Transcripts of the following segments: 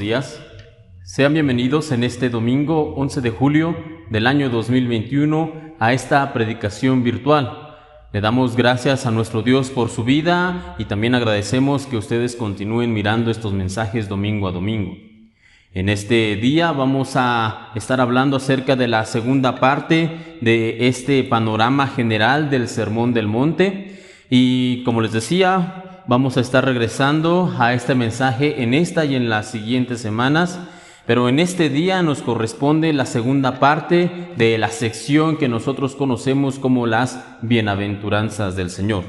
días. Sean bienvenidos en este domingo 11 de julio del año 2021 a esta predicación virtual. Le damos gracias a nuestro Dios por su vida y también agradecemos que ustedes continúen mirando estos mensajes domingo a domingo. En este día vamos a estar hablando acerca de la segunda parte de este panorama general del Sermón del Monte y, como les decía, vamos a estar regresando a este mensaje en esta y en las siguientes semanas, pero en este día nos corresponde la segunda parte de la sección que nosotros conocemos como las bienaventuranzas del Señor.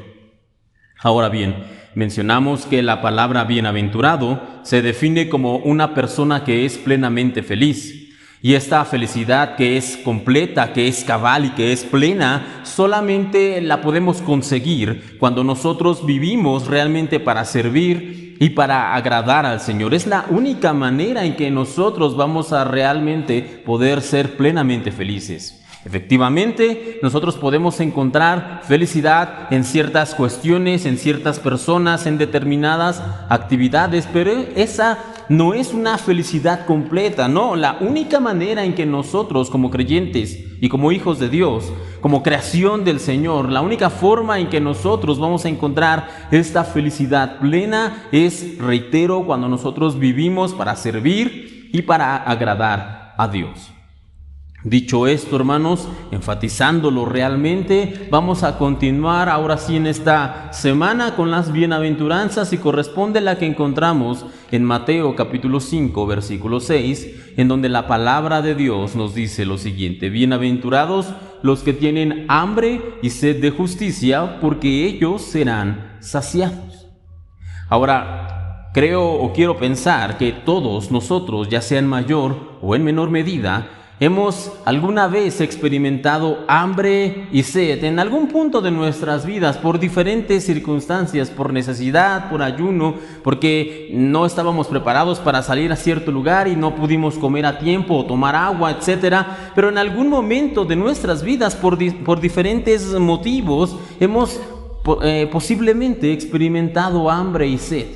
Ahora bien, mencionamos que la palabra bienaventurado se define como una persona que es plenamente feliz. Y esta felicidad que es completa, que es cabal y que es plena, solamente la podemos conseguir cuando nosotros vivimos realmente para servir y para agradar al Señor. Es la única manera en que nosotros vamos a realmente poder ser plenamente felices. Efectivamente, nosotros podemos encontrar felicidad en ciertas cuestiones, en ciertas personas, en determinadas actividades, pero esa no es una felicidad completa, no. La única manera en que nosotros como creyentes y como hijos de Dios, como creación del Señor, la única forma en que nosotros vamos a encontrar esta felicidad plena es, reitero, cuando nosotros vivimos para servir y para agradar a Dios. Dicho esto, hermanos, enfatizándolo realmente, vamos a continuar ahora sí en esta semana con las bienaventuranzas y corresponde la que encontramos en Mateo capítulo 5, versículo 6, en donde la palabra de Dios nos dice lo siguiente: bienaventurados los que tienen hambre y sed de justicia, porque ellos serán saciados. Ahora, creo o quiero pensar que todos nosotros, ya sea en mayor o en menor medida, hemos alguna vez experimentado hambre y sed en algún punto de nuestras vidas por diferentes circunstancias, por necesidad, por ayuno, porque no estábamos preparados para salir a cierto lugar y no pudimos comer a tiempo o tomar agua, etcétera. Pero en algún momento de nuestras vidas, por diferentes motivos, hemos posiblemente experimentado hambre y sed.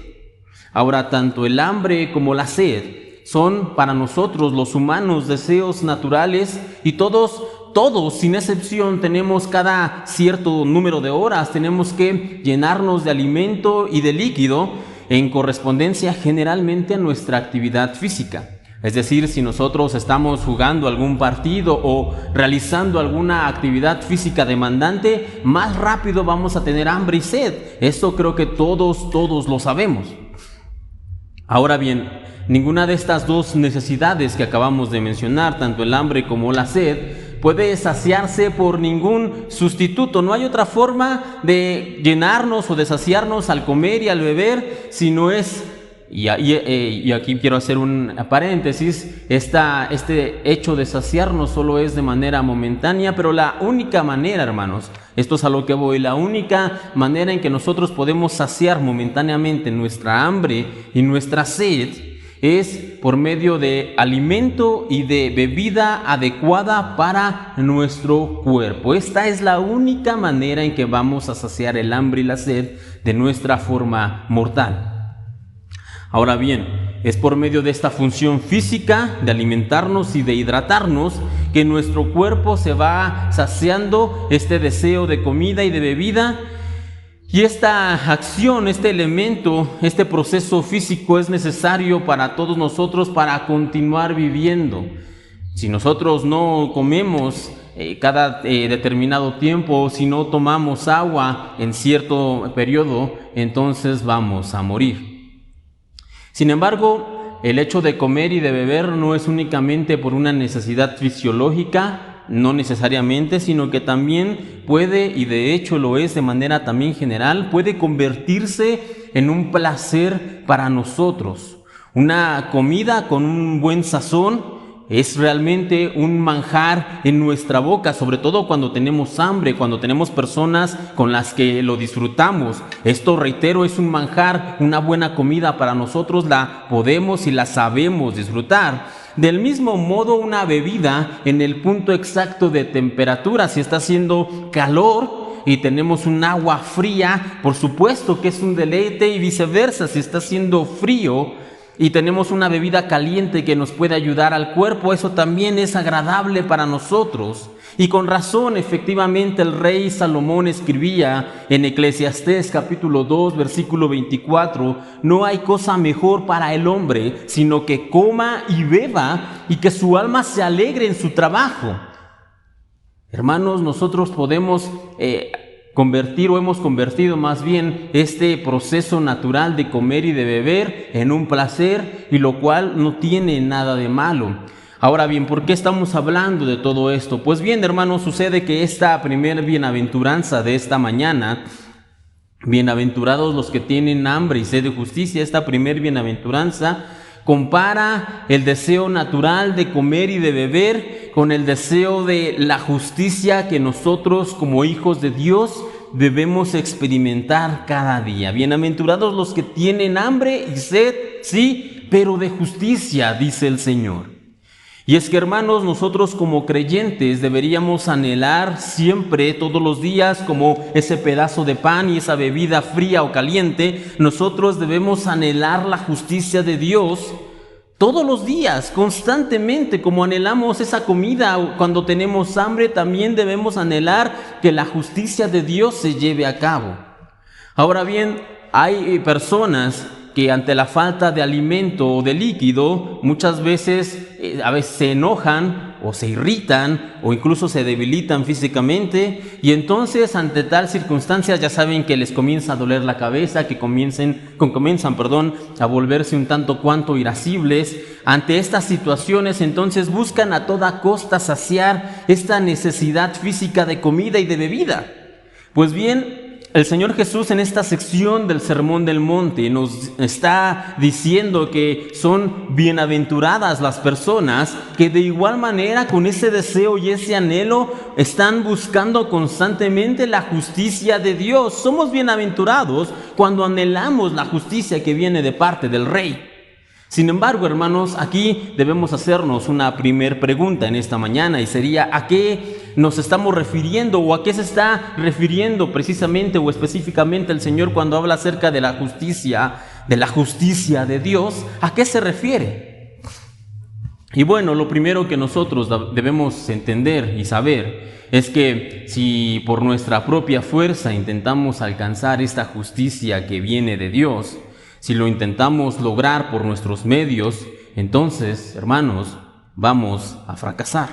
Ahora, tanto el hambre como la sed son para nosotros los humanos deseos naturales y todos sin excepción tenemos cada cierto número de horas, tenemos que llenarnos de alimento y de líquido en correspondencia generalmente a nuestra actividad física. Es decir, si nosotros estamos jugando algún partido o realizando alguna actividad física demandante, más rápido vamos a tener hambre y sed. Esto creo que todos lo sabemos. Ahora bien, ninguna de estas dos necesidades que acabamos de mencionar, tanto el hambre como la sed, puede saciarse por ningún sustituto. No hay otra forma de llenarnos o de saciarnos al comer y al beber, si no es, y aquí quiero hacer un paréntesis, este hecho de saciarnos solo es de manera momentánea, pero la única manera, hermanos, esto es a lo que voy, la única manera en que nosotros podemos saciar momentáneamente nuestra hambre y nuestra sed es por medio de alimento y de bebida adecuada para nuestro cuerpo. Esta es la única manera en que vamos a saciar el hambre y la sed de nuestra forma mortal. Ahora bien, es por medio de esta función física de alimentarnos y de hidratarnos que nuestro cuerpo se va saciando este deseo de comida y de bebida. Y esta acción, este elemento, este proceso físico es necesario para todos nosotros para continuar viviendo. Si nosotros no comemos cada determinado tiempo, si no tomamos agua en cierto periodo, entonces vamos a morir. Sin embargo, el hecho de comer y de beber no es únicamente por una necesidad fisiológica, no necesariamente, sino que también puede, y de hecho lo es de manera también general, puede convertirse en un placer para nosotros. Una comida con un buen sazón es realmente un manjar en nuestra boca, sobre todo cuando tenemos hambre, cuando tenemos personas con las que lo disfrutamos. Esto, reitero, es un manjar, una buena comida para nosotros, la podemos y la sabemos disfrutar. Del mismo modo, una bebida en el punto exacto de temperatura, si está haciendo calor y tenemos un agua fría, por supuesto que es un deleite, y viceversa, si está haciendo frío, y tenemos una bebida caliente que nos puede ayudar al cuerpo, eso también es agradable para nosotros. Y con razón, efectivamente, el rey Salomón escribía en Eclesiastés capítulo 2, versículo 24, no hay cosa mejor para el hombre, sino que coma y beba y que su alma se alegre en su trabajo. Hermanos, nosotros podemos convertir o hemos convertido más bien este proceso natural de comer y de beber en un placer, y lo cual no tiene nada de malo. Ahora bien, ¿por qué estamos hablando de todo esto? Pues bien, hermanos, sucede que esta primera bienaventuranza de esta mañana, bienaventurados los que tienen hambre y sed de justicia, esta primera bienaventuranza compara el deseo natural de comer y de beber con el deseo de la justicia que nosotros como hijos de Dios debemos experimentar cada día. Bienaventurados los que tienen hambre y sed, sí, pero de justicia, dice el Señor. Y es que, hermanos, nosotros como creyentes deberíamos anhelar siempre, todos los días, como ese pedazo de pan y esa bebida fría o caliente, nosotros debemos anhelar la justicia de Dios todos los días, constantemente, como anhelamos esa comida cuando tenemos hambre, también debemos anhelar que la justicia de Dios se lleve a cabo. Ahora bien, hay personas que ante la falta de alimento o de líquido muchas veces a veces se enojan o se irritan o incluso se debilitan físicamente, y entonces ante tal circunstancia ya saben que les comienza a doler la cabeza, que comienzan a volverse un tanto cuanto irascibles. Ante estas situaciones entonces buscan a toda costa saciar esta necesidad física de comida y de bebida. Pues bien, el Señor Jesús en esta sección del Sermón del Monte nos está diciendo que son bienaventuradas las personas que de igual manera con ese deseo y ese anhelo están buscando constantemente la justicia de Dios. Somos bienaventurados cuando anhelamos la justicia que viene de parte del Rey. Sin embargo, hermanos, aquí debemos hacernos una primer pregunta en esta mañana, y sería: ¿a qué nos estamos refiriendo o a qué se está refiriendo precisamente o específicamente el Señor cuando habla acerca de la justicia de Dios? ¿A qué se refiere? Y bueno, lo primero que nosotros debemos entender y saber es que si por nuestra propia fuerza intentamos alcanzar esta justicia que viene de Dios, si lo intentamos lograr por nuestros medios, entonces, hermanos, vamos a fracasar.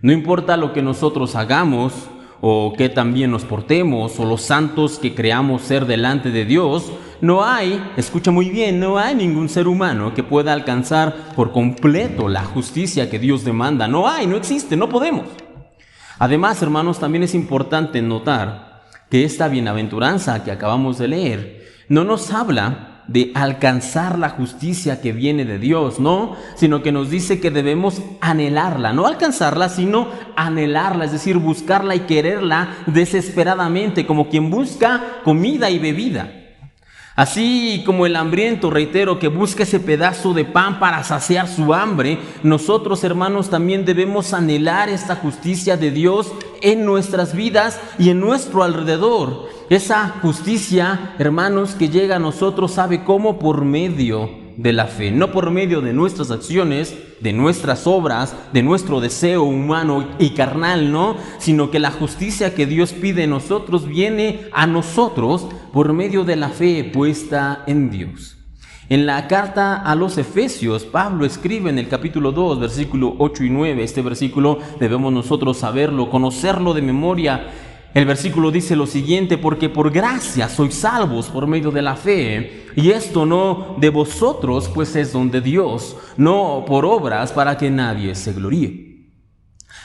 No importa lo que nosotros hagamos o qué tan bien nos portemos o los santos que creamos ser delante de Dios, no hay, escucha muy bien, no hay ningún ser humano que pueda alcanzar por completo la justicia que Dios demanda. No hay, no existe, no podemos. Además, hermanos, también es importante notar que esta bienaventuranza que acabamos de leer no nos habla de alcanzar la justicia que viene de Dios, no, sino que nos dice que debemos anhelarla, no alcanzarla, sino anhelarla, es decir, buscarla y quererla desesperadamente, como quien busca comida y bebida. Así como el hambriento, reitero, que busca ese pedazo de pan para saciar su hambre, nosotros, hermanos, también debemos anhelar esta justicia de Dios en nuestras vidas y en nuestro alrededor. Esa justicia, hermanos, que llega a nosotros, ¿sabe cómo? Por medio de la fe, no por medio de nuestras acciones, de nuestras obras, de nuestro deseo humano y carnal, no, sino que la justicia que Dios pide en nosotros viene a nosotros por medio de la fe puesta en Dios. En la carta a los Efesios, Pablo escribe en el capítulo 2, versículo 8 y 9, este versículo debemos nosotros saberlo, conocerlo de memoria. El versículo dice lo siguiente: porque por gracia sois salvos por medio de la fe, y esto no de vosotros, pues es don de Dios, no por obras para que nadie se gloríe.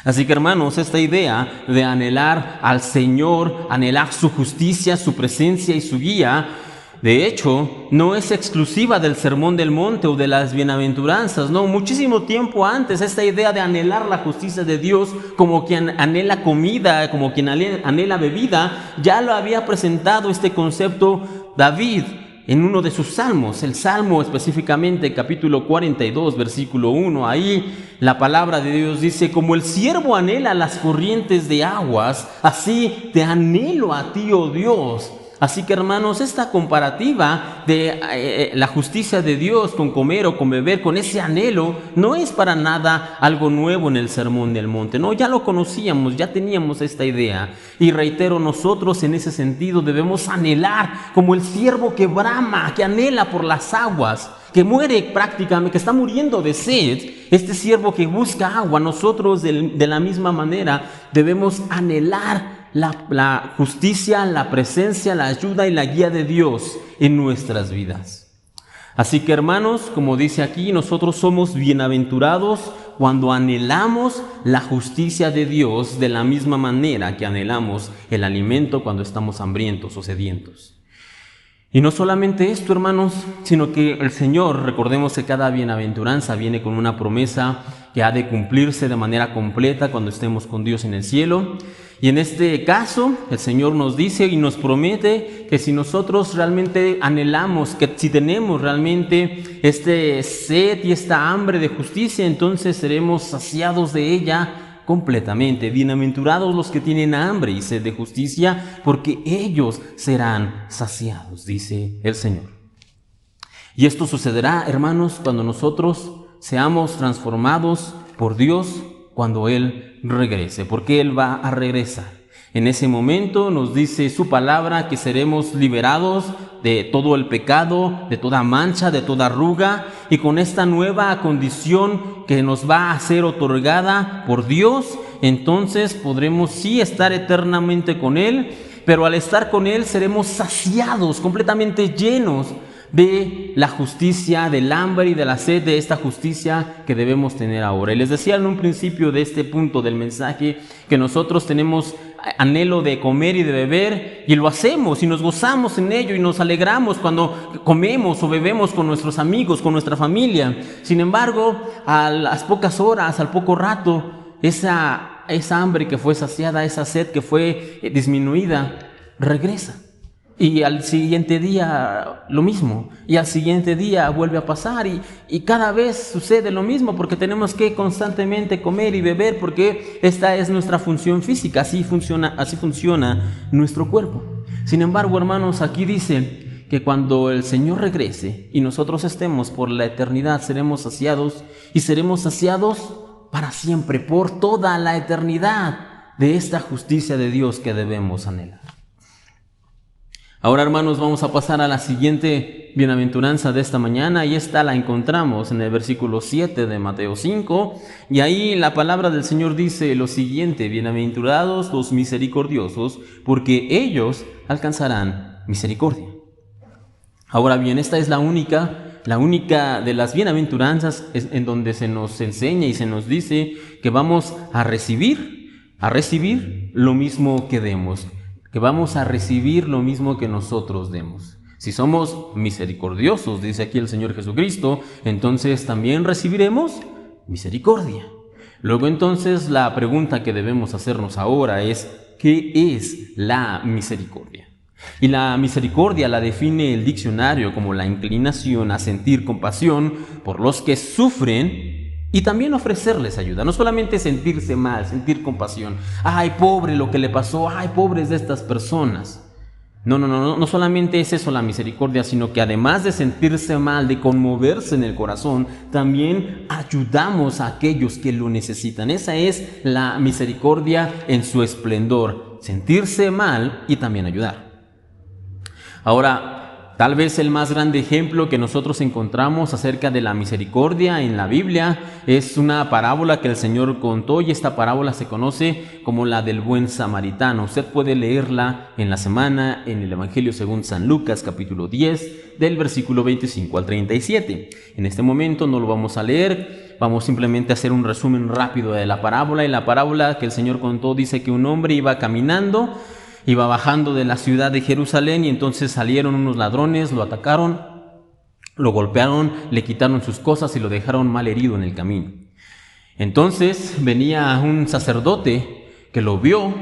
Así que, hermanos, esta idea de anhelar al Señor, anhelar su justicia, su presencia y su guía, de hecho, no es exclusiva del Sermón del Monte o de las bienaventuranzas, no, muchísimo tiempo antes, esta idea de anhelar la justicia de Dios como quien anhela comida, como quien anhela bebida, ya lo había presentado este concepto David en uno de sus salmos, el Salmo específicamente capítulo 42, versículo 1, ahí la palabra de Dios dice: como el siervo anhela las corrientes de aguas, así te anhelo a ti, oh Dios. Así que, hermanos, esta comparativa de la justicia de Dios con comer o con beber, con ese anhelo, no es para nada algo nuevo en el Sermón del Monte. No, ya lo conocíamos, ya teníamos esta idea. Y reitero, nosotros en ese sentido debemos anhelar como el ciervo que brama, que anhela por las aguas, que muere prácticamente, que está muriendo de sed. Este siervo que busca agua, nosotros de la misma manera debemos anhelar la justicia, la presencia, la ayuda y la guía de Dios en nuestras vidas. Así que, hermanos, como dice aquí, nosotros somos bienaventurados cuando anhelamos la justicia de Dios de la misma manera que anhelamos el alimento cuando estamos hambrientos o sedientos. Y no solamente esto, hermanos, sino que el Señor, recordemos que cada bienaventuranza viene con una promesa que ha de cumplirse de manera completa cuando estemos con Dios en el cielo. Y en este caso, el Señor nos dice y nos promete que si nosotros realmente anhelamos, que si tenemos realmente este sed y esta hambre de justicia, entonces seremos saciados de ella completamente. Bienaventurados los que tienen hambre y sed de justicia, porque ellos serán saciados, dice el Señor. Y esto sucederá, hermanos, cuando nosotros seamos transformados por Dios, cuando Él regrese, porque Él va a regresar. En ese momento nos dice su palabra que seremos liberados de todo el pecado, de toda mancha, de toda arruga, y con esta nueva condición que nos va a ser otorgada por Dios, entonces podremos sí estar eternamente con Él, pero al estar con Él seremos saciados, completamente llenos de la justicia, del hambre y de la sed de esta justicia que debemos tener ahora. Y les decía en un principio de este punto del mensaje que nosotros tenemos anhelo de comer y de beber, y lo hacemos y nos gozamos en ello y nos alegramos cuando comemos o bebemos con nuestros amigos, con nuestra familia. Sin embargo, a las pocas horas, al poco rato, esa hambre que fue saciada, esa sed que fue disminuida, regresa. Y al siguiente día lo mismo, y al siguiente día vuelve a pasar, y cada vez sucede lo mismo, porque tenemos que constantemente comer y beber, porque esta es nuestra función física, así funciona nuestro cuerpo. Sin embargo, hermanos, aquí dice que cuando el Señor regrese y nosotros estemos por la eternidad, seremos saciados, y seremos saciados para siempre, por toda la eternidad, de esta justicia de Dios que debemos anhelar. Ahora, hermanos, vamos a pasar a la siguiente bienaventuranza de esta mañana, y esta la encontramos en el versículo 7 de Mateo 5, y ahí la palabra del Señor dice lo siguiente: bienaventurados los misericordiosos, porque ellos alcanzarán misericordia. Ahora bien, esta es la única de las bienaventuranzas en donde se nos enseña y se nos dice que vamos a recibir lo mismo que demos, que vamos a recibir lo mismo que nosotros demos. Si somos misericordiosos, dice aquí el Señor Jesucristo, entonces también recibiremos misericordia. Luego, entonces, la pregunta que debemos hacernos ahora es: ¿qué es la misericordia? Y la misericordia la define el diccionario como la inclinación a sentir compasión por los que sufren y también ofrecerles ayuda. No solamente sentirse mal, sentir compasión. ¡Ay, pobre lo que le pasó! ¡Ay, pobres de estas personas! No solamente es eso la misericordia, sino que además de sentirse mal, de conmoverse en el corazón, también ayudamos a aquellos que lo necesitan. Esa es la misericordia en su esplendor: sentirse mal y también ayudar. Ahora, tal vez el más grande ejemplo que nosotros encontramos acerca de la misericordia en la Biblia es una parábola que el Señor contó, y esta parábola se conoce como la del buen samaritano. Usted puede leerla en la semana en el Evangelio según San Lucas, capítulo 10, del versículo 25 al 37. En este momento no lo vamos a leer, vamos simplemente a hacer un resumen rápido de la parábola. Y la parábola que el Señor contó dice que un hombre iba bajando de la ciudad de Jerusalén, y entonces salieron unos ladrones, lo atacaron, lo golpearon, le quitaron sus cosas y lo dejaron mal herido en el camino. Entonces venía un sacerdote que lo vio,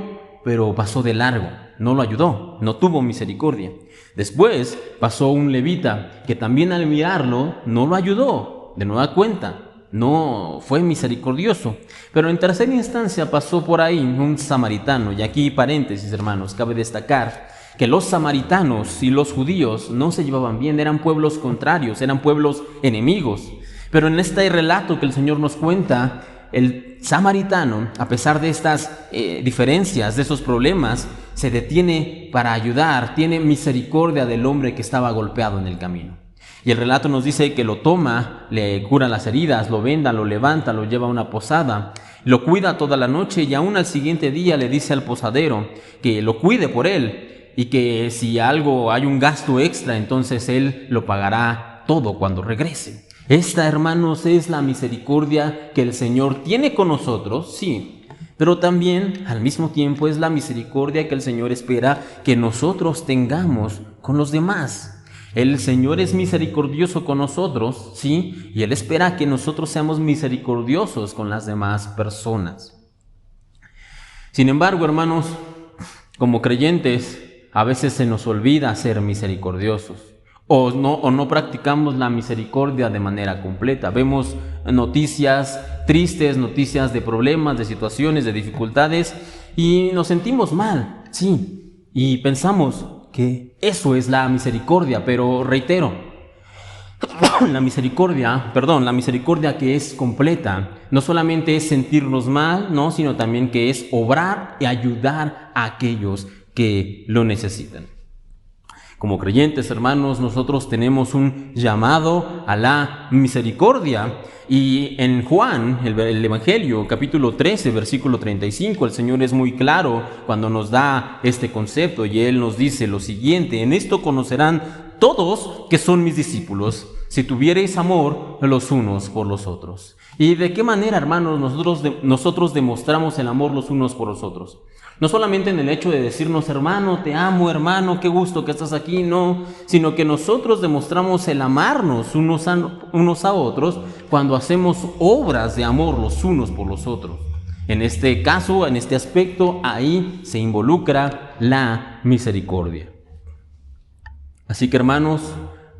pero pasó de largo, no lo ayudó, no tuvo misericordia. Después pasó un levita que también al mirarlo no lo ayudó, de nueva cuenta, no fue misericordioso. Pero en tercera instancia pasó por ahí un samaritano. Y aquí, paréntesis, hermanos, cabe destacar que los samaritanos y los judíos no se llevaban bien, eran pueblos contrarios, eran pueblos enemigos. Pero en este relato que el Señor nos cuenta, el samaritano, a pesar de estas diferencias, de esos problemas, se detiene para ayudar, tiene misericordia del hombre que estaba golpeado en el camino. Y el relato nos dice que lo toma, le cura las heridas, lo venda, lo levanta, lo lleva a una posada, lo cuida toda la noche y aún al siguiente día le dice al posadero que lo cuide por él y que si hay un gasto extra, entonces él lo pagará todo cuando regrese. Esta, hermanos, es la misericordia que el Señor tiene con nosotros, sí, pero también al mismo tiempo es la misericordia que el Señor espera que nosotros tengamos con los demás. El Señor es misericordioso con nosotros, sí, y Él espera que nosotros seamos misericordiosos con las demás personas. Sin embargo, hermanos, como creyentes, a veces se nos olvida ser misericordiosos. O no practicamos la misericordia de manera completa. Vemos noticias tristes, noticias de problemas, de situaciones, de dificultades y nos sentimos mal, sí, y pensamos que eso es la misericordia, pero reitero, la misericordia que es completa, no solamente es sentirnos mal, no, sino también que es obrar y ayudar a aquellos que lo necesitan. Como creyentes, hermanos, nosotros tenemos un llamado a la misericordia. Y en Juan, el Evangelio, capítulo 13, versículo 35, el Señor es muy claro cuando nos da este concepto y Él nos dice lo siguiente: en esto conocerán todos que son mis discípulos, si tuviereis amor los unos por los otros. ¿Y de qué manera, hermanos, nosotros demostramos el amor los unos por los otros? No solamente en el hecho de decirnos, hermano, te amo, hermano, qué gusto que estás aquí, no, sino que nosotros demostramos el amarnos unos a otros cuando hacemos obras de amor los unos por los otros. En este caso, en este aspecto, ahí se involucra la misericordia. Así que, hermanos,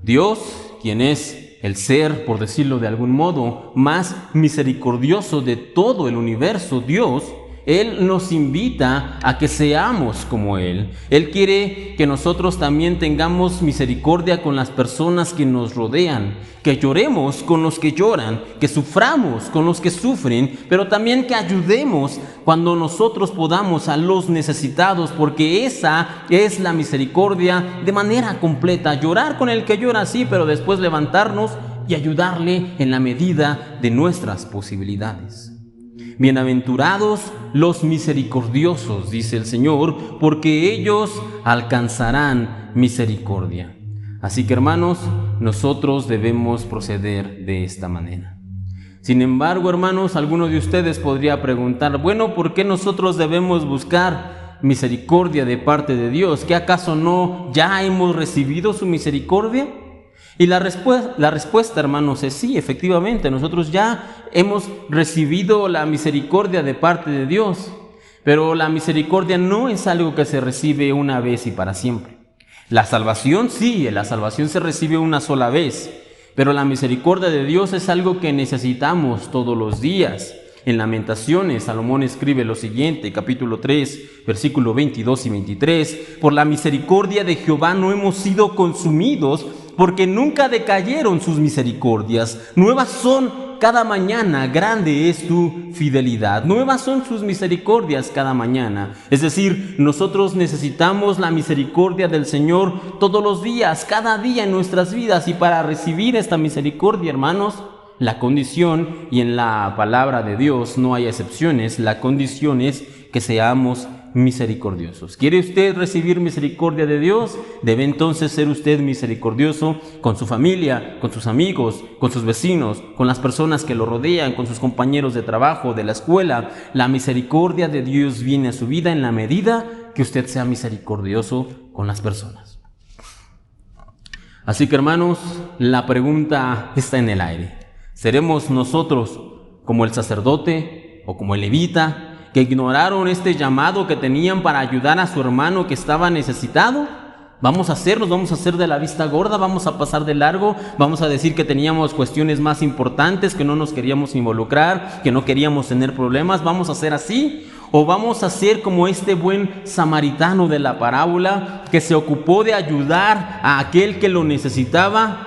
Dios, quien es el ser, por decirlo de algún modo, más misericordioso de todo el universo, Dios, Él nos invita a que seamos como Él. Él quiere que nosotros también tengamos misericordia con las personas que nos rodean, que lloremos con los que lloran, que suframos con los que sufren, pero también que ayudemos cuando nosotros podamos a los necesitados, porque esa es la misericordia de manera completa. Llorar con el que llora, sí, pero después levantarnos y ayudarle en la medida de nuestras posibilidades. Bienaventurados los misericordiosos, dice el Señor, porque ellos alcanzarán misericordia. Así que, hermanos, nosotros debemos proceder de esta manera. Sin embargo, hermanos, alguno de ustedes podría preguntar, bueno, ¿por qué nosotros debemos buscar misericordia de parte de Dios? ¿Qué acaso no ya hemos recibido su misericordia? Y la respuesta, hermanos, es sí, efectivamente, nosotros ya hemos recibido la misericordia de parte de Dios, pero la misericordia no es algo que se recibe una vez y para siempre. La salvación sí, la salvación se recibe una sola vez, pero la misericordia de Dios es algo que necesitamos todos los días. En Lamentaciones, Salomón escribe lo siguiente, capítulo 3, versículo 22 y 23, por la misericordia de Jehová no hemos sido consumidos, porque nunca decayeron sus misericordias. Nuevas son cada mañana, grande es tu fidelidad. Nuevas son sus misericordias cada mañana. Es decir, nosotros necesitamos la misericordia del Señor todos los días, cada día en nuestras vidas. Y para recibir esta misericordia, hermanos, la condición, y en la palabra de Dios no hay excepciones, la condición es que seamos misericordiosos. ¿Quiere usted recibir misericordia de Dios? Debe entonces ser usted misericordioso con su familia, con sus amigos, con sus vecinos, con las personas que lo rodean, con sus compañeros de trabajo, de la escuela. La misericordia de Dios viene a su vida en la medida que usted sea misericordioso con las personas. Así que, hermanos, la pregunta está en el aire. ¿Seremos nosotros como el sacerdote o como el levita, que ignoraron este llamado que tenían para ayudar a su hermano que estaba necesitado? Vamos a hacer de la vista gorda, vamos a pasar de largo, vamos a decir que teníamos cuestiones más importantes, que no nos queríamos involucrar, que no queríamos tener problemas. ¿Vamos a ser así? ¿O vamos a ser como este buen samaritano de la parábola que se ocupó de ayudar a aquel que lo necesitaba?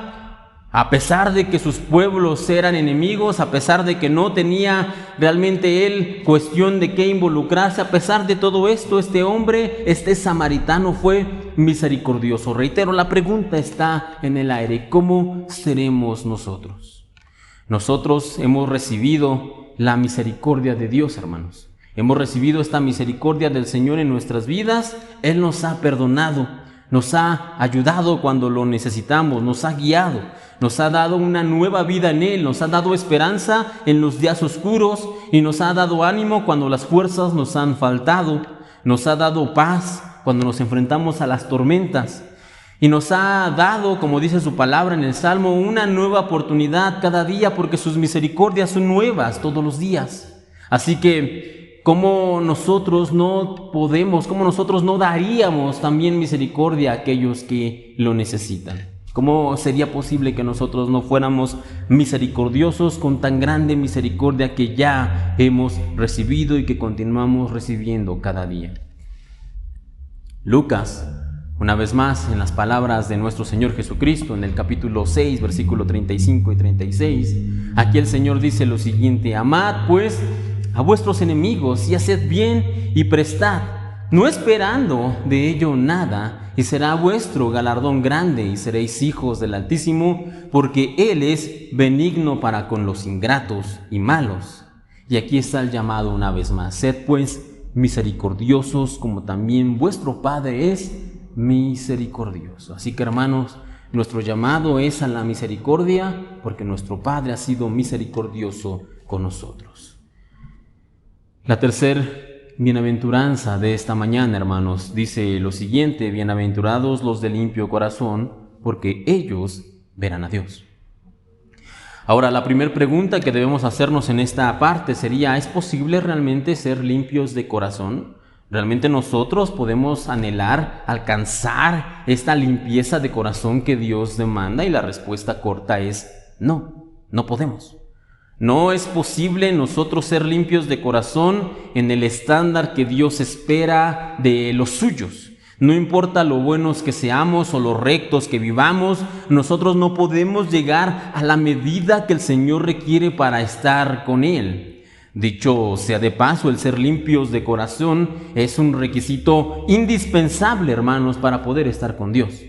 A pesar de que sus pueblos eran enemigos, a pesar de que no tenía realmente él cuestión de qué involucrarse, a pesar de todo esto, este hombre, este samaritano fue misericordioso. Reitero, la pregunta está en el aire: ¿cómo seremos nosotros? Nosotros hemos recibido la misericordia de Dios, hermanos. Hemos recibido esta misericordia del Señor en nuestras vidas. Él nos ha perdonado, nos ha ayudado cuando lo necesitamos, nos ha guiado, nos ha dado una nueva vida en Él, nos ha dado esperanza en los días oscuros y nos ha dado ánimo cuando las fuerzas nos han faltado, nos ha dado paz cuando nos enfrentamos a las tormentas y nos ha dado, como dice su palabra en el Salmo, una nueva oportunidad cada día, porque sus misericordias son nuevas todos los días. Así que ¿cómo nosotros no daríamos también misericordia a aquellos que lo necesitan? ¿Cómo sería posible que nosotros no fuéramos misericordiosos con tan grande misericordia que ya hemos recibido y que continuamos recibiendo cada día? Lucas, una vez más, en las palabras de nuestro Señor Jesucristo, en el capítulo 6, versículo 35 y 36, aquí el Señor dice lo siguiente: amad pues a vuestros enemigos y haced bien y prestad, no esperando de ello nada, y será vuestro galardón grande y seréis hijos del Altísimo, porque Él es benigno para con los ingratos y malos. Y aquí está el llamado una vez más: sed pues misericordiosos como también vuestro Padre es misericordioso. Así que, hermanos, nuestro llamado es a la misericordia, porque nuestro Padre ha sido misericordioso con nosotros. La tercera bienaventuranza de esta mañana, hermanos, dice lo siguiente: bienaventurados los de limpio corazón, porque ellos verán a Dios. Ahora, la primera pregunta que debemos hacernos en esta parte sería: ¿es posible realmente ser limpios de corazón? ¿Realmente nosotros podemos anhelar alcanzar esta limpieza de corazón que Dios demanda? Y la respuesta corta es no, no podemos. No es posible nosotros ser limpios de corazón en el estándar que Dios espera de los suyos. No importa lo buenos que seamos o lo rectos que vivamos, nosotros no podemos llegar a la medida que el Señor requiere para estar con Él. Dicho sea de paso, el ser limpios de corazón es un requisito indispensable, hermanos, para poder estar con Dios.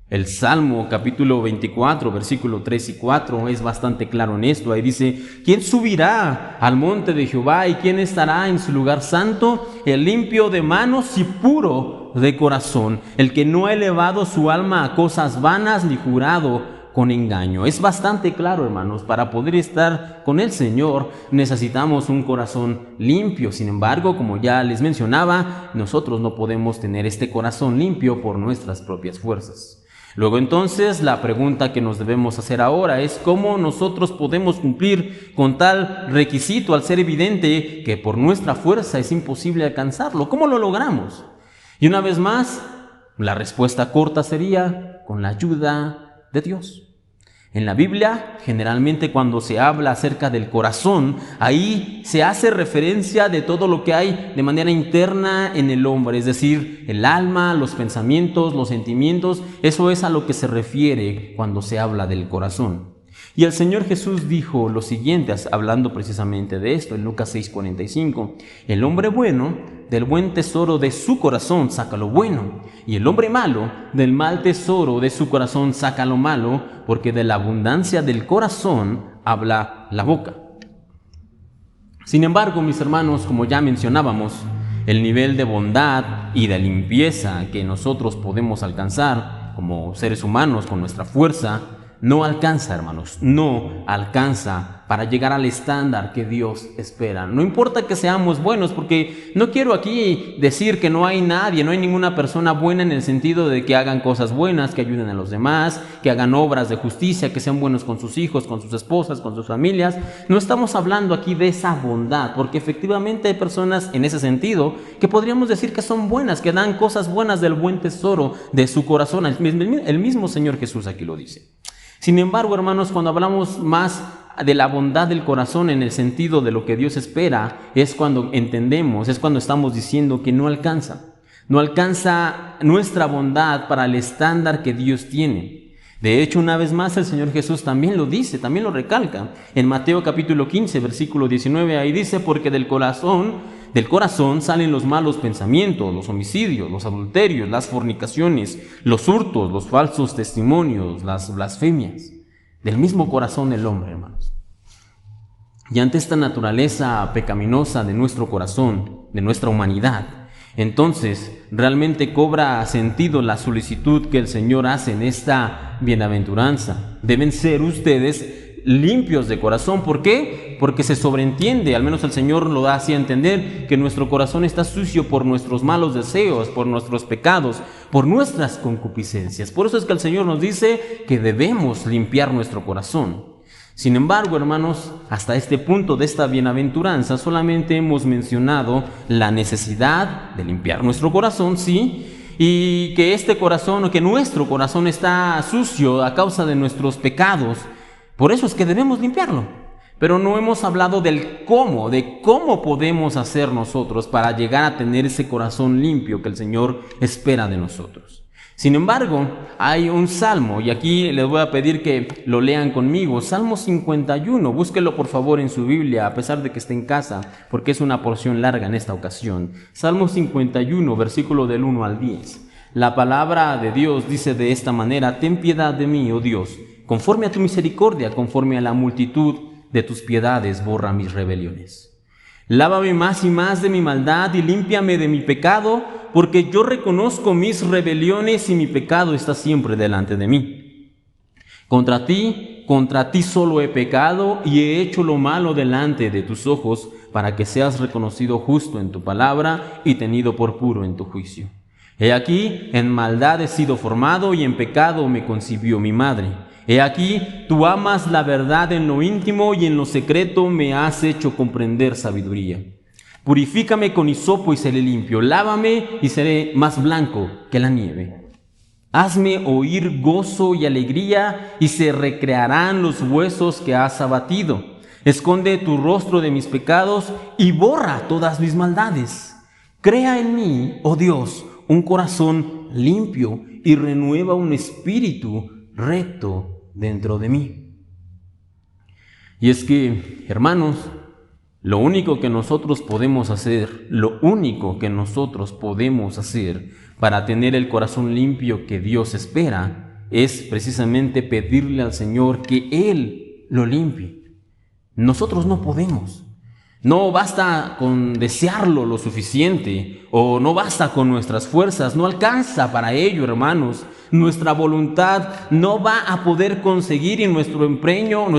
El Salmo capítulo 24, versículo 3 y 4 es bastante claro en esto. Ahí dice: ¿quién subirá al monte de Jehová y quién estará en su lugar santo? El limpio de manos y puro de corazón, el que no ha elevado su alma a cosas vanas ni jurado con engaño. Es bastante claro, hermanos, para poder estar con el Señor necesitamos un corazón limpio. Sin embargo, como ya les mencionaba, nosotros no podemos tener este corazón limpio por nuestras propias fuerzas. Luego entonces la pregunta que nos debemos hacer ahora es: ¿cómo nosotros podemos cumplir con tal requisito al ser evidente que por nuestra fuerza es imposible alcanzarlo? ¿Cómo lo logramos? Y una vez más, la respuesta corta sería: con la ayuda de Dios. En la Biblia, generalmente cuando se habla acerca del corazón, ahí se hace referencia de todo lo que hay de manera interna en el hombre, es decir, el alma, los pensamientos, los sentimientos. Eso es a lo que se refiere cuando se habla del corazón. Y el Señor Jesús dijo lo siguiente, hablando precisamente de esto, en Lucas 6:45: el hombre bueno del buen tesoro de su corazón saca lo bueno, y el hombre malo del mal tesoro de su corazón saca lo malo, porque de la abundancia del corazón habla la boca. Sin embargo, mis hermanos, como ya mencionábamos, el nivel de bondad y de limpieza que nosotros podemos alcanzar como seres humanos con nuestra fuerza no alcanza, hermanos, no alcanza para llegar al estándar que Dios espera. No importa que seamos buenos, porque no quiero aquí decir que no hay nadie, no hay ninguna persona buena en el sentido de que hagan cosas buenas, que ayuden a los demás, que hagan obras de justicia, que sean buenos con sus hijos, con sus esposas, con sus familias. No estamos hablando aquí de esa bondad, porque efectivamente hay personas en ese sentido que podríamos decir que son buenas, que dan cosas buenas del buen tesoro de su corazón. El mismo Señor Jesús aquí lo dice. Sin embargo, hermanos, cuando hablamos más de la bondad del corazón en el sentido de lo que Dios espera, es cuando entendemos, es cuando estamos diciendo que no alcanza nuestra bondad para el estándar que Dios tiene. De hecho, una vez más el Señor Jesús también lo dice, también lo recalca. En Mateo capítulo 15, versículo 19, ahí dice: porque del corazón salen los malos pensamientos, los homicidios, los adulterios, las fornicaciones, los hurtos, los falsos testimonios, las blasfemias. Del mismo corazón del hombre, hermanos. Y ante esta naturaleza pecaminosa de nuestro corazón, de nuestra humanidad, entonces realmente cobra sentido la solicitud que el Señor hace en esta bienaventuranza. Deben ser ustedes limpios de corazón. ¿Por qué? Porque se sobreentiende, al menos el Señor lo da así a entender, que nuestro corazón está sucio por nuestros malos deseos, por nuestros pecados, por nuestras concupiscencias. Por eso es que el Señor nos dice que debemos limpiar nuestro corazón. Sin embargo, hermanos, hasta este punto de esta bienaventuranza solamente hemos mencionado la necesidad de limpiar nuestro corazón, sí, y que este corazón, o que nuestro corazón está sucio a causa de nuestros pecados. Por eso es que debemos limpiarlo. Pero no hemos hablado del cómo, de cómo podemos hacer nosotros para llegar a tener ese corazón limpio que el Señor espera de nosotros. Sin embargo, hay un salmo, y aquí les voy a pedir que lo lean conmigo. Salmo 51, búsquelo por favor en su Biblia, a pesar de que esté en casa, porque es una porción larga en esta ocasión. Salmo 51, versículo del 1 al 10. La palabra de Dios dice de esta manera: ten piedad de mí, oh Dios, conforme a tu misericordia, conforme a la multitud de tus piedades, borra mis rebeliones. Lávame más y más de mi maldad y límpiame de mi pecado, porque yo reconozco mis rebeliones y mi pecado está siempre delante de mí. Contra ti solo he pecado y he hecho lo malo delante de tus ojos, para que seas reconocido justo en tu palabra y tenido por puro en tu juicio. He aquí, en maldad he sido formado y en pecado me concibió mi madre. He aquí, tú amas la verdad en lo íntimo y en lo secreto me has hecho comprender sabiduría. Purifícame con hisopo y seré limpio, lávame y seré más blanco que la nieve. Hazme oír gozo y alegría y se recrearán los huesos que has abatido. Esconde tu rostro de mis pecados y borra todas mis maldades. Crea en mí, oh Dios, un corazón limpio y renueva un espíritu recto dentro de mí. Y es que, hermanos, lo único que nosotros podemos hacer para tener el corazón limpio que Dios espera es precisamente pedirle al Señor que Él lo limpie. Nosotros no podemos. No basta con desearlo lo suficiente, o no basta con nuestras fuerzas, no alcanza para ello, hermanos. Nuestra voluntad no va a poder conseguir, y nuestro empeño, o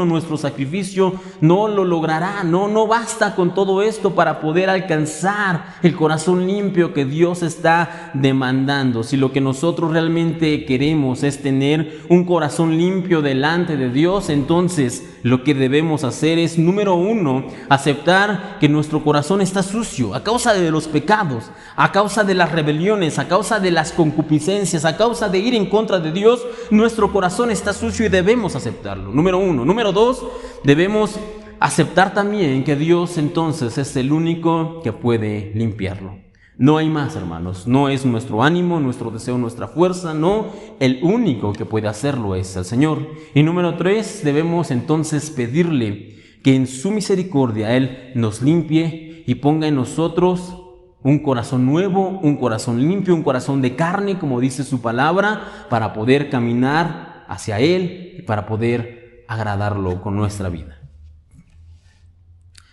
nuestro sacrificio no lo logrará. No basta con todo esto para poder alcanzar el corazón limpio que Dios está demandando. Si lo que nosotros realmente queremos es tener un corazón limpio delante de Dios, entonces lo que debemos hacer es, número uno, aceptar que nuestro corazón está sucio a causa de los pecados, a causa de las rebeliones, a causa de las concupiscencias, a causa de ir en contra de Dios. Nuestro corazón está sucio y debemos aceptarlo, número uno. Número dos, debemos aceptar también que Dios entonces es el único que puede limpiarlo. No hay más, hermanos. No es nuestro ánimo, nuestro deseo, nuestra fuerza. No, el único que puede hacerlo es el Señor. Y número tres, debemos entonces pedirle que en su misericordia Él nos limpie y ponga en nosotros un corazón nuevo, un corazón limpio, un corazón de carne, como dice su palabra, para poder caminar hacia Él y para poder agradarlo con nuestra vida.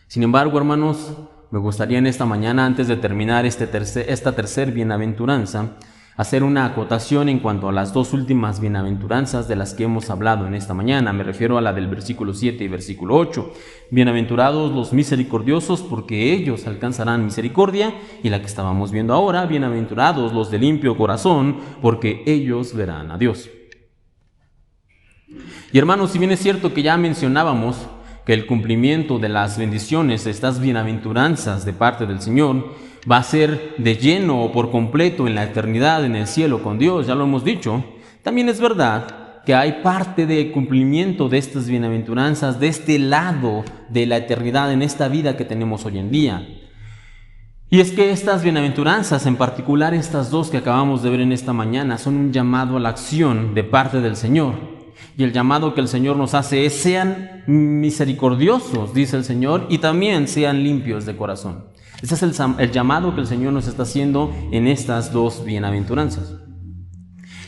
Sin embargo, hermanos, me gustaría en esta mañana, antes de terminar esta tercer bienaventuranza, hacer una acotación en cuanto a las dos últimas bienaventuranzas de las que hemos hablado en esta mañana. Me refiero a la del versículo 7 y versículo 8. Bienaventurados los misericordiosos, porque ellos alcanzarán misericordia. Y la que estábamos viendo ahora, bienaventurados los de limpio corazón, porque ellos verán a Dios. Y hermanos, si bien es cierto que ya mencionábamos que el cumplimiento de las bendiciones, estas bienaventuranzas de parte del Señor, va a ser de lleno o por completo en la eternidad, en el cielo con Dios, ya lo hemos dicho, también es verdad que hay parte de cumplimiento de estas bienaventuranzas de este lado de la eternidad, en esta vida que tenemos hoy en día. Y es que estas bienaventuranzas, en particular estas dos que acabamos de ver en esta mañana, son un llamado a la acción de parte del Señor. Y el llamado que el Señor nos hace es: sean misericordiosos, dice el Señor, y también sean limpios de corazón. Ese es el llamado que el Señor nos está haciendo en estas dos bienaventuranzas.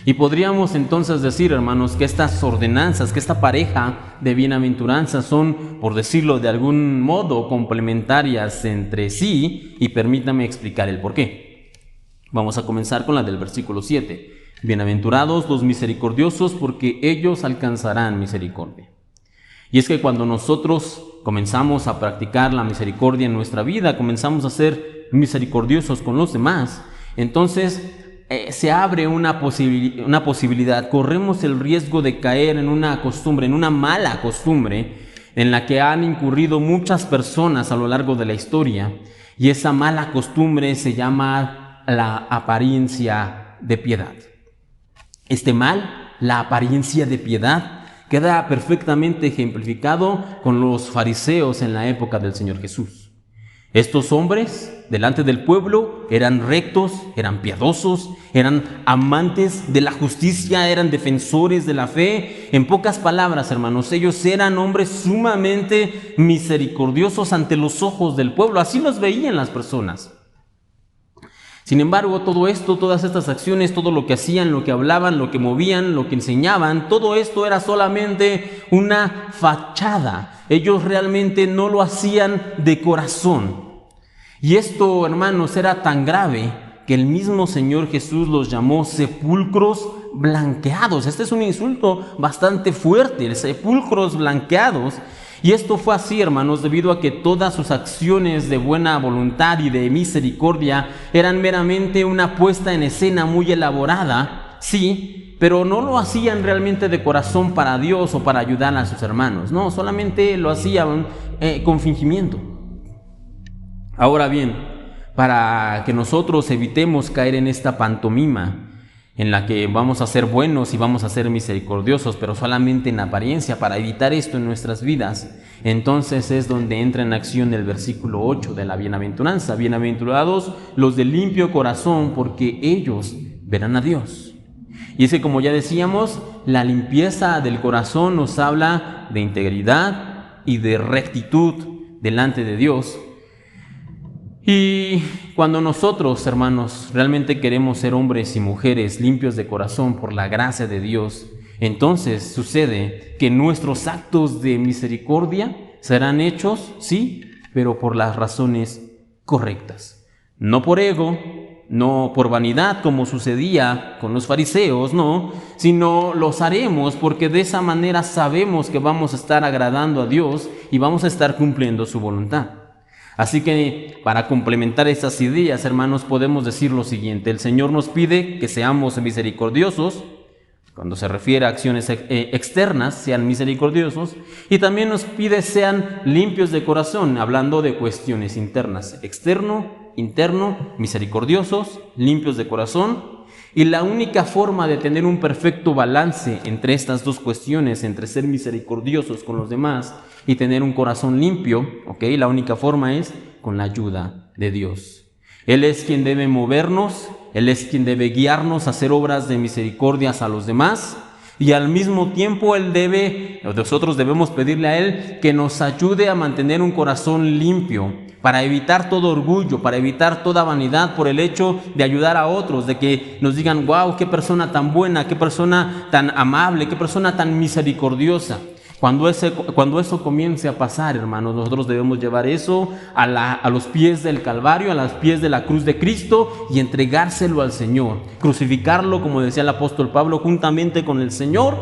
Y podríamos entonces decir, hermanos, que estas ordenanzas, que esta pareja de bienaventuranzas son, por decirlo de algún modo, complementarias entre sí, y permítame explicar el por qué. Vamos a comenzar con la del versículo 7. Bienaventurados los misericordiosos, porque ellos alcanzarán misericordia. Y es que cuando nosotros comenzamos a practicar la misericordia en nuestra vida, comenzamos a ser misericordiosos con los demás, entonces se abre una posibilidad, corremos el riesgo de caer en una costumbre, en una mala costumbre, en la que han incurrido muchas personas a lo largo de la historia, y esa mala costumbre se llama la apariencia de piedad. Este mal, la apariencia de piedad, queda perfectamente ejemplificado con los fariseos en la época del Señor Jesús. Estos hombres, delante del pueblo, eran rectos, eran piadosos, eran amantes de la justicia, eran defensores de la fe. En pocas palabras, hermanos, ellos eran hombres sumamente misericordiosos ante los ojos del pueblo. Así los veían las personas. Sin embargo, todo esto, todas estas acciones, todo lo que hacían, lo que hablaban, lo que movían, lo que enseñaban, todo esto era solamente una fachada. Ellos realmente no lo hacían de corazón. Y esto, hermanos, era tan grave que el mismo Señor Jesús los llamó sepulcros blanqueados. Este es un insulto bastante fuerte, sepulcros blanqueados. Y esto fue así, hermanos, debido a que todas sus acciones de buena voluntad y de misericordia eran meramente una puesta en escena muy elaborada, sí, pero no lo hacían realmente de corazón para Dios o para ayudar a sus hermanos. No, solamente lo hacían con fingimiento. Ahora bien, para que nosotros evitemos caer en esta pantomima en la que vamos a ser buenos y vamos a ser misericordiosos, pero solamente en apariencia, para evitar esto en nuestras vidas, entonces es donde entra en acción el versículo 8 de la bienaventuranza. Bienaventurados los de limpio corazón, porque ellos verán a Dios. Y es que, como ya decíamos, la limpieza del corazón nos habla de integridad y de rectitud delante de Dios. Y cuando nosotros, hermanos, realmente queremos ser hombres y mujeres limpios de corazón por la gracia de Dios, entonces sucede que nuestros actos de misericordia serán hechos, sí, pero por las razones correctas. No por ego, no por vanidad como sucedía con los fariseos, no, sino los haremos porque de esa manera sabemos que vamos a estar agradando a Dios y vamos a estar cumpliendo su voluntad. Así que para complementar estas ideas, hermanos, podemos decir lo siguiente: el Señor nos pide que seamos misericordiosos, cuando se refiere a acciones externas, sean misericordiosos, y también nos pide sean limpios de corazón, hablando de cuestiones internas, externo, interno, misericordiosos, limpios de corazón. Y la única forma de tener un perfecto balance entre estas dos cuestiones, entre ser misericordiosos con los demás y tener un corazón limpio, la única forma es con la ayuda de Dios. Él es quien debe movernos, Él es quien debe guiarnos a hacer obras de misericordias a los demás, y al mismo tiempo nosotros debemos pedirle a Él que nos ayude a mantener un corazón limpio, para evitar todo orgullo, para evitar toda vanidad por el hecho de ayudar a otros, de que nos digan: wow, qué persona tan buena, qué persona tan amable, qué persona tan misericordiosa. Cuando eso comience a pasar, hermanos, nosotros debemos llevar eso a los pies del Calvario, a los pies de la cruz de Cristo y entregárselo al Señor. Crucificarlo, como decía el apóstol Pablo, juntamente con el Señor,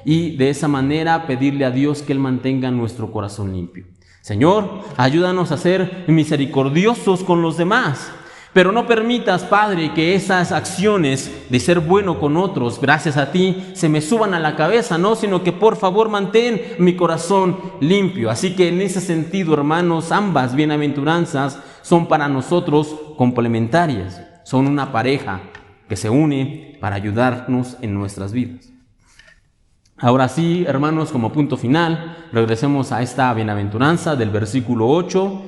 y de esa manera pedirle a Dios que Él mantenga nuestro corazón limpio. Señor, ayúdanos a ser misericordiosos con los demás. Pero no permitas, Padre, que esas acciones de ser bueno con otros, gracias a ti, se me suban a la cabeza, no, sino que por favor mantén mi corazón limpio. Así que en ese sentido, hermanos, ambas bienaventuranzas son para nosotros complementarias. Son una pareja que se une para ayudarnos en nuestras vidas. Ahora sí, hermanos, como punto final, regresemos a esta bienaventuranza del versículo 8,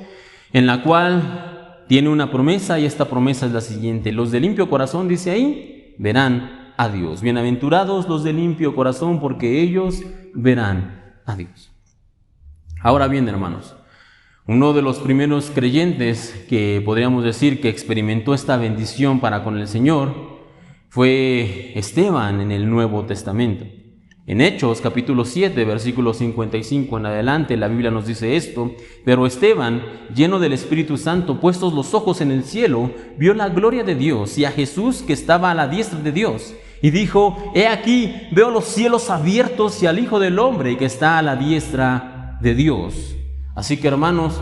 en la cual tiene una promesa, y esta promesa es la siguiente: los de limpio corazón, dice ahí, verán a Dios. Bienaventurados los de limpio corazón, porque ellos verán a Dios. Ahora bien, hermanos, uno de los primeros creyentes que podríamos decir que experimentó esta bendición para con el Señor fue Esteban en el Nuevo Testamento. En Hechos capítulo 7, versículo 55 en adelante, la Biblia nos dice esto: pero Esteban, lleno del Espíritu Santo, puestos los ojos en el cielo, vio la gloria de Dios y a Jesús que estaba a la diestra de Dios, y dijo: he aquí, veo los cielos abiertos y al Hijo del Hombre que está a la diestra de Dios. Así que, hermanos,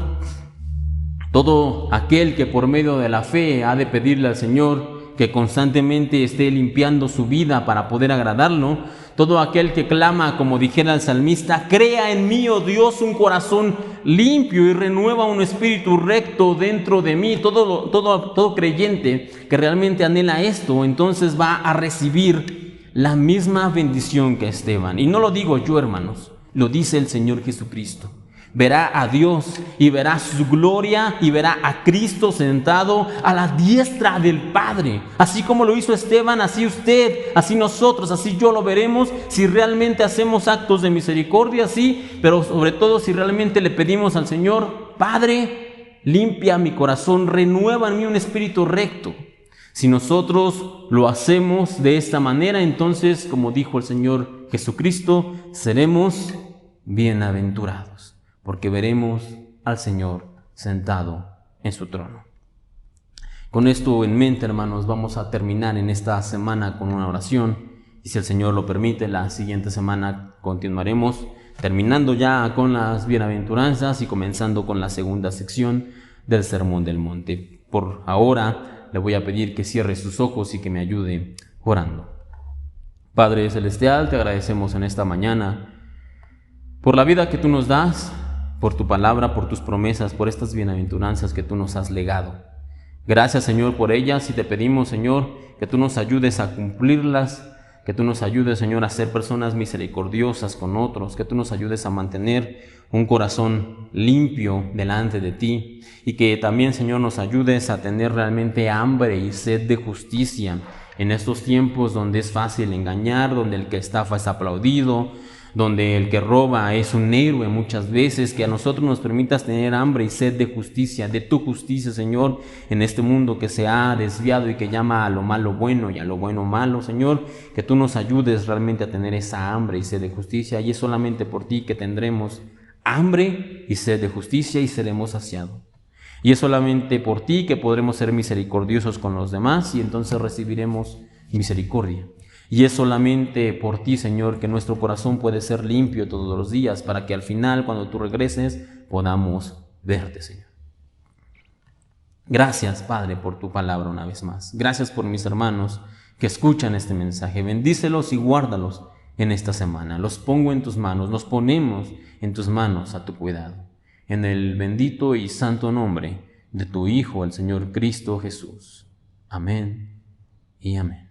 todo aquel que por medio de la fe ha de pedirle al Señor que constantemente esté limpiando su vida para poder agradarlo, todo aquel que clama, como dijera el salmista: crea en mí, oh Dios, un corazón limpio y renueva un espíritu recto dentro de mí, todo creyente que realmente anhela esto, entonces va a recibir la misma bendición que Esteban. Y no lo digo yo, hermanos, lo dice el Señor Jesucristo. Verá a Dios y verá su gloria y verá a Cristo sentado a la diestra del Padre. Así como lo hizo Esteban, así usted, así nosotros, así yo lo veremos si realmente hacemos actos de misericordia, sí, pero sobre todo si realmente le pedimos al Señor: Padre, limpia mi corazón, renueva en mí un espíritu recto. Si nosotros lo hacemos de esta manera, entonces, como dijo el Señor Jesucristo, seremos bienaventurados, porque veremos al Señor sentado en su trono. Con esto en mente, hermanos, vamos a terminar en esta semana con una oración, y si el Señor lo permite, la siguiente semana continuaremos terminando ya con las bienaventuranzas y comenzando con la segunda sección del Sermón del Monte. Por ahora le voy a pedir que cierre sus ojos y que me ayude orando. Padre Celestial, te agradecemos en esta mañana por la vida que tú nos das, por tu palabra, por tus promesas, por estas bienaventuranzas que tú nos has legado. Gracias, Señor, por ellas, y te pedimos, Señor, que tú nos ayudes a cumplirlas, que tú nos ayudes, Señor, a ser personas misericordiosas con otros, que tú nos ayudes a mantener un corazón limpio delante de ti, y que también, Señor, nos ayudes a tener realmente hambre y sed de justicia en estos tiempos donde es fácil engañar, donde el que estafa es aplaudido, donde el que roba es un héroe muchas veces. Que a nosotros nos permitas tener hambre y sed de justicia, de tu justicia, Señor, en este mundo que se ha desviado y que llama a lo malo bueno y a lo bueno malo, Señor. Que tú nos ayudes realmente a tener esa hambre y sed de justicia, y es solamente por ti que tendremos hambre y sed de justicia y seremos saciados. Y es solamente por ti que podremos ser misericordiosos con los demás, y entonces recibiremos misericordia. Y es solamente por ti, Señor, que nuestro corazón puede ser limpio todos los días, para que al final, cuando tú regreses, podamos verte, Señor. Gracias, Padre, por tu palabra una vez más. Gracias por mis hermanos que escuchan este mensaje. Bendícelos y guárdalos en esta semana. Los pongo en tus manos, los ponemos en tus manos a tu cuidado. En el bendito y santo nombre de tu Hijo, el Señor Cristo Jesús. Amén y amén.